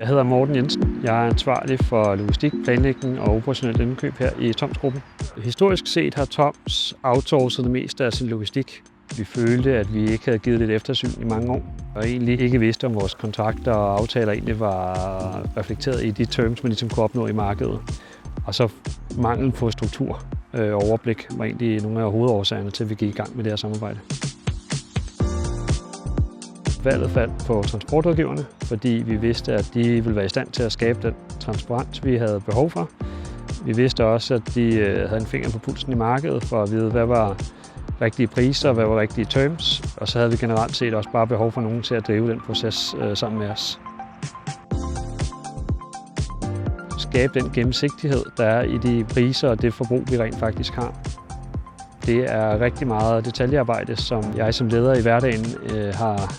Jeg hedder Morten Jensen. Jeg er ansvarlig for logistik, planlægning og operationelt indkøb her i Toms-gruppen. Historisk set har Toms outsourcet det meste af sin logistik. Vi følte, at vi ikke havde givet lidt eftersyn i mange år, og egentlig ikke vidste, om vores kontrakter og aftaler egentlig var reflekteret i de terms, man ligesom kunne opnå i markedet. Og så manglen på struktur og overblik var egentlig nogle af hovedårsagerne til, at vi gik i gang med det her samarbejde. Valget faldt på transportrådgiverne, fordi vi vidste, at de ville være i stand til at skabe den transparens, vi havde behov for. Vi vidste også, at de havde en finger på pulsen i markedet for at vide, hvad var rigtige priser og hvad var rigtige terms. Og så havde vi generelt set også bare behov for nogen til at drive den proces sammen med os. Skabe den gennemsigtighed, der er i de priser og det forbrug, vi rent faktisk har. Det er rigtig meget detaljearbejde, som jeg som leder i hverdagen har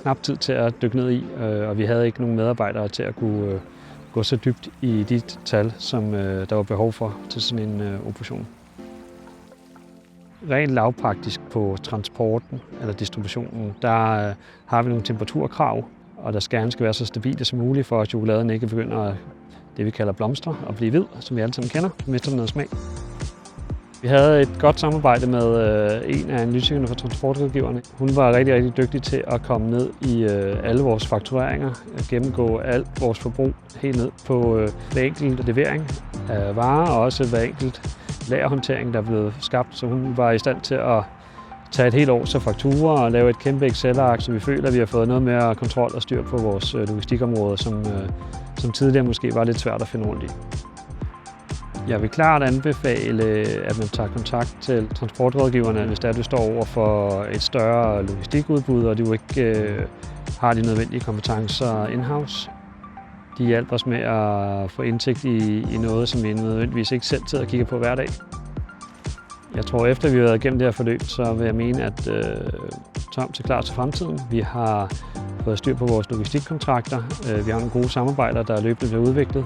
knap tid til at dykke ned i, og vi havde ikke nogen medarbejdere til at kunne gå så dybt i de tal, som der var behov for til sådan en operation. Rent lavpraktisk på transporten eller distributionen, der har vi nogle temperaturkrav, og der skal være så stabile som muligt, for at chokoladen ikke begynder at det, vi kalder blomstre og blive hvid, som vi alle sammen kender, mister noget smag. Vi havde et godt samarbejde med en af analytikerne fra transportrådgiverne. Hun var rigtig dygtig til at komme ned i alle vores faktureringer, gennemgå alt vores forbrug helt ned på hver enkelt levering af varer og også hver enkelt lagerhåndtering, der blev skabt. Så hun var i stand til at tage et helt års fakturer og lave et kæmpe Excel-ark, så vi føler, at vi har fået noget mere kontrol og styr på vores logistikområde, som tidligere måske var lidt svært at finde rundt i. Jeg vil klart anbefale, at man tager kontakt til transportrådgiverne, hvis du står over for et større logistikudbud, og du ikke har de nødvendige kompetencer in-house. De hjælper os med at få indsigt i noget, som vi nødvendigvis ikke selv sidder og kigger på hver dag. Jeg tror, efter vi har været igennem det her forløb, så vil jeg mene, at Toms er klar til fremtiden. Vi har fået styr på vores logistikkontrakter. Vi har nogle gode samarbejder, der løbende bliver udviklet.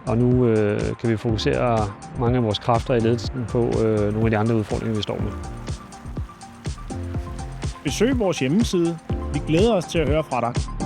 Og nu kan vi fokusere mange af vores kræfter i ledelsen på nogle af de andre udfordringer, vi står med. Besøg vores hjemmeside. Vi glæder os til at høre fra dig.